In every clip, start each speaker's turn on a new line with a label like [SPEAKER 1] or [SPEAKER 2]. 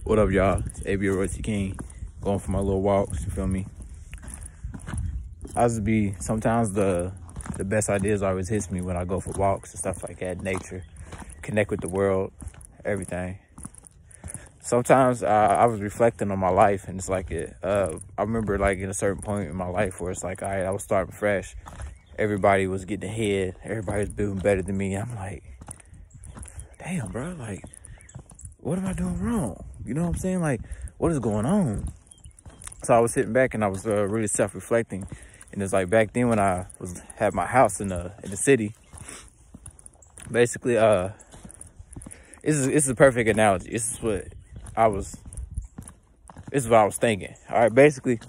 [SPEAKER 1] What up, y'all? It's AB Royce King, going for my little walks, you feel me? Sometimes the best ideas always hits me when I go for walks and stuff like that, nature, connect with the world, everything. Sometimes I was reflecting on my life, and it's like, I remember like in a certain point in my life where it's like, all right, I was starting fresh. Everybody was getting ahead. Everybody was doing better than me. I'm like, damn, bro, like, what am I doing wrong? You know what I'm saying? Like, what is going on? So I was sitting back and I was really self-reflecting. And it's like back then when I had my house in the city, basically, this is a perfect analogy. This is what I was thinking. All right, basically,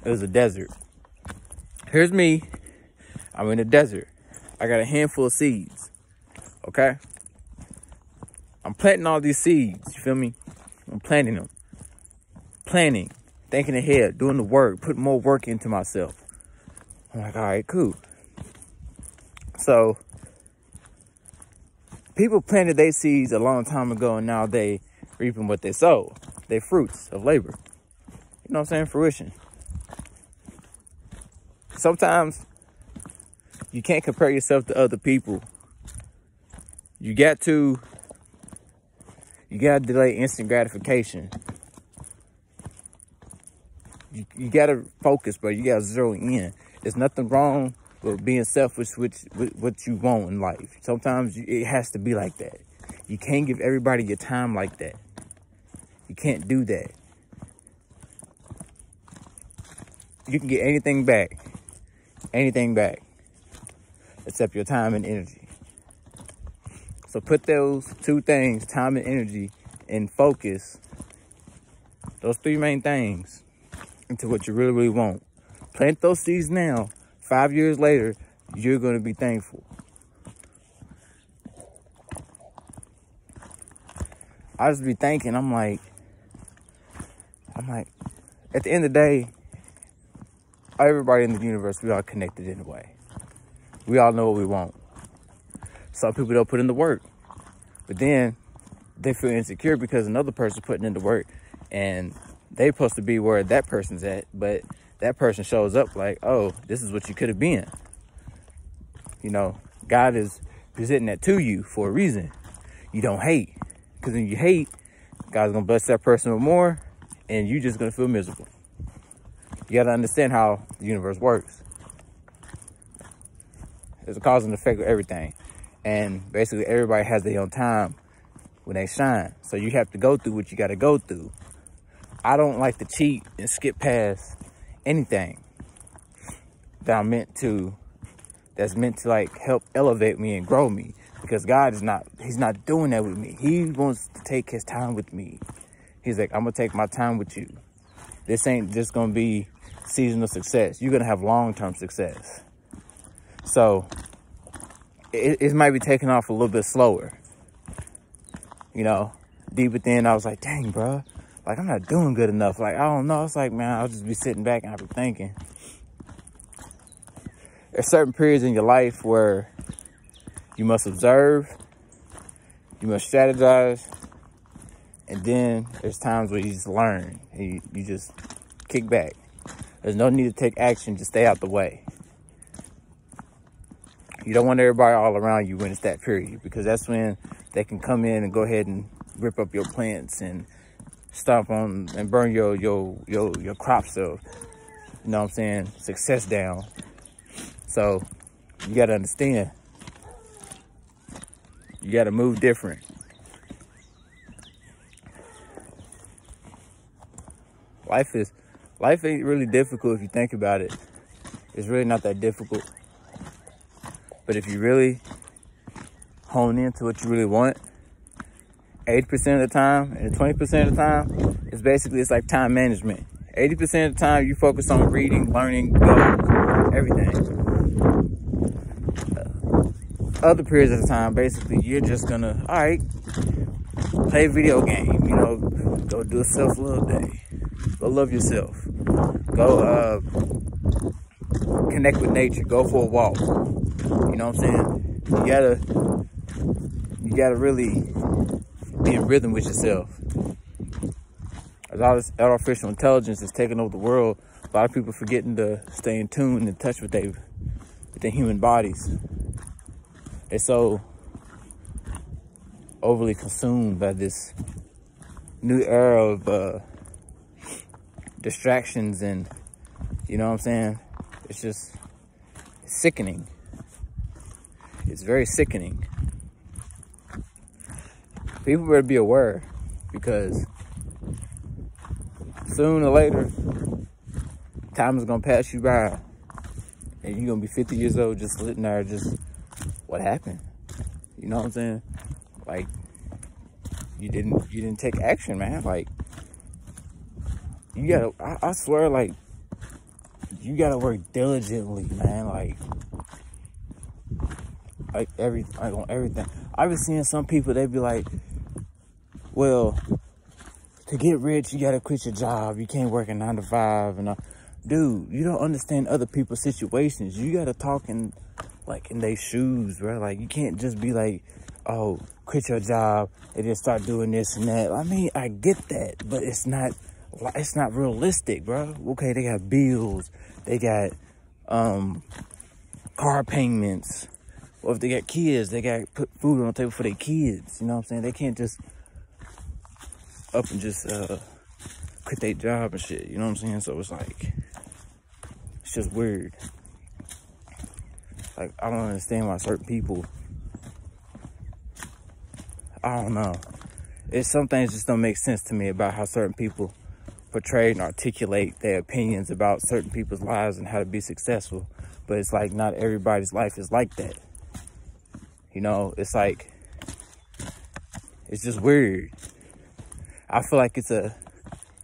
[SPEAKER 1] it was a desert. Here's me. I'm in the desert. I got a handful of seeds, okay? I'm planting all these seeds, you feel me? I'm planting them. Planning, thinking ahead, doing the work, putting more work into myself. I'm like, all right, cool. So, people planted their seeds a long time ago, and now they reaping what they sowed. They fruits of labor. You know what I'm saying? Fruition. Sometimes, you can't compare yourself to other people. You got to delay instant gratification. You got to focus, bro. You got to zero in. There's nothing wrong with being selfish with what you want in life. Sometimes it has to be like that. You can't give everybody your time like that. You can't do that. You can get anything back. Anything back. Except your time and energy. So put those two things, time and energy, and focus, those three main things, into what you really, really want. Plant those seeds now. 5 years later, you're going to be thankful. I just be thinking, I'm like, at the end of the day, everybody in the universe, we all connected in a way. We all know what we want. Some people don't put in the work, but then they feel insecure because another person's putting in the work and they're supposed to be where that person's at, but that person shows up like, oh, this is what you could have been. You know, God is presenting that to you for a reason. You don't hate, because when you hate, God's going to bless that person with more and you're just going to feel miserable. You got to understand how the universe works. There's a cause and effect of everything. And basically everybody has their own time when they shine. So you have to go through what you got to go through. I don't like to cheat and skip past anything that's meant to like help elevate me and grow me. Because God he's not doing that with me. He wants to take his time with me. He's like, I'm going to take my time with you. This ain't just going to be seasonal success. You're going to have long-term success. So it might be taking off a little bit slower. You know, deep within, I was like, dang, bro. Like, I'm not doing good enough. Like, I don't know. It's like, man, I'll just be sitting back and I'll be thinking. There's certain periods in your life where you must observe, you must strategize, and then there's times where you just learn and you just kick back. There's no need to take action, just stay out the way. You don't want everybody all around you when it's that period, because that's when they can come in and go ahead and rip up your plants and stomp on and burn your crops of, you know what I'm saying, success down. So you got to understand, you got to move different. Life ain't really difficult if you think about it. It's really not that difficult. But if you really hone into what you really want, 80% of the time and 20% of the time, it's like time management. 80% of the time you focus on reading, learning, goals, everything. Other periods of the time, basically, you're just gonna, all right, play a video game, you know, go do a self-love day. Go love yourself. Go connect with nature. Go for a walk. You know what I'm saying? You gotta really be in rhythm with yourself. As all this artificial intelligence is taking over the world, a lot of people forgetting to stay in tune and in touch with their human bodies. They're so overly consumed by this new era of distractions, and you know what I'm saying? It's just sickening. It's very sickening. People better be aware, because sooner or later, time is gonna pass you by, and you're gonna be 50 years old just sitting there, just, what happened? You know what I'm saying? Like, you didn't take action, man. Like, you gotta, I swear, like, you gotta work diligently, man. Like on everything. I've been seeing some people, they be like, well, to get rich, you gotta quit your job. You can't work a 9 to 5. And dude, you don't understand other people's situations. You gotta talk in their shoes, bro. Like, you can't just be like, oh, quit your job and then start doing this and that. I mean, I get that, but it's not realistic, bro. Okay, they got bills, they got car payments. Or if they got kids, they got to put food on the table for their kids. You know what I'm saying? They can't just up and just quit their job and shit. You know what I'm saying? So it's like, it's just weird. Like, I don't understand why certain people, I don't know. Some things just don't make sense to me about how certain people portray and articulate their opinions about certain people's lives and how to be successful. But it's like, not everybody's life is like that. You know, it's like, it's just weird. I feel like it's a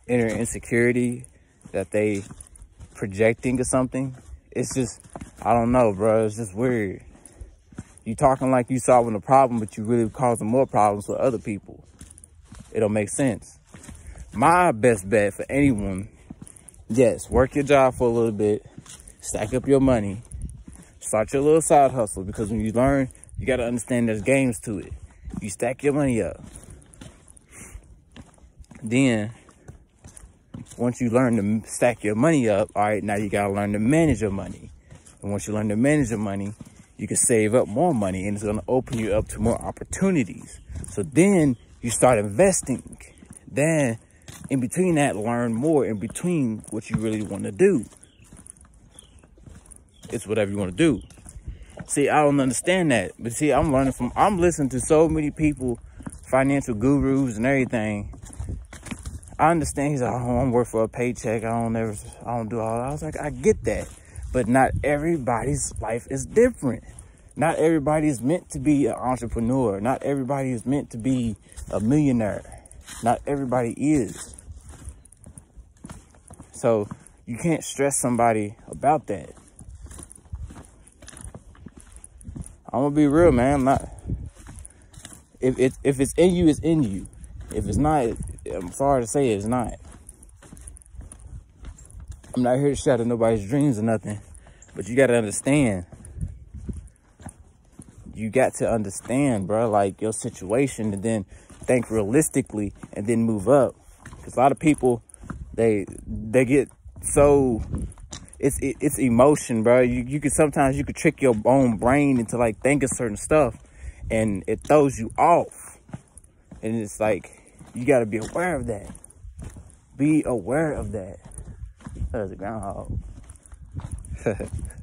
[SPEAKER 1] inner insecurity that they projecting or something. It's just, I don't know, bro. It's just weird. You talking like you solving a problem, but you really causing more problems for other people. It don't make sense. My best bet for anyone, yes, work your job for a little bit, stack up your money, start your little side hustle, because when you learn, you got to understand there's games to it. You stack your money up. Then, once you learn to stack your money up, all right, now you got to learn to manage your money. And once you learn to manage your money, you can save up more money, and it's going to open you up to more opportunities. So then you start investing. Then, in between that, learn more in between what you really want to do. It's whatever you want to do. See, I don't understand that. But see, I'm listening to so many people, financial gurus and everything. I understand. He's like, oh, I'm working for a paycheck. I don't do all that. I was like, I get that. But not everybody's life is different. Not everybody is meant to be an entrepreneur. Not everybody is meant to be a millionaire. Not everybody is. So you can't stress somebody about that. I'm gonna be real, man. I'm not. If it's in you, it's in you. If it's not, I'm sorry to say it's not. I'm not here to shatter nobody's dreams or nothing, but you gotta understand. You got to understand, bro, like your situation, and then think realistically, and then move up. Because a lot of people, they get so. It's emotion, bro. You can sometimes trick your own brain into like thinking certain stuff, and it throws you off. And it's like, you got to be aware of that. Be aware of that. There's a groundhog.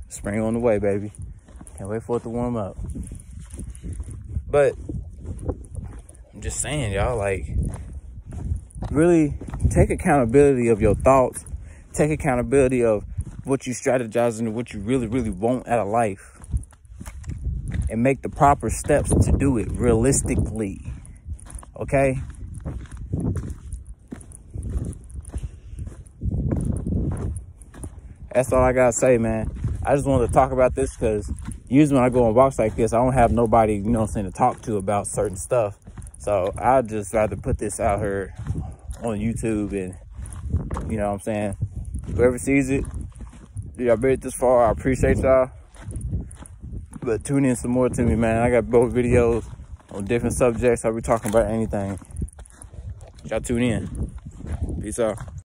[SPEAKER 1] Spring on the way, baby. Can't wait for it to warm up. But I'm just saying, y'all, like, really take accountability of your thoughts. Take accountability of what you strategize and what you really, really want out of life. And make the proper steps to do it realistically. Okay? That's all I gotta say, man. I just wanted to talk about this because usually when I go on walks like this, I don't have nobody, you know what I'm saying, to talk to about certain stuff. So I'd just rather put this out here on YouTube, and, you know what I'm saying, whoever sees it, y'all made it this far, I appreciate y'all. But tune in some more to me, man. I got both videos on different subjects. I'll be talking about anything. Y'all tune in. Peace out.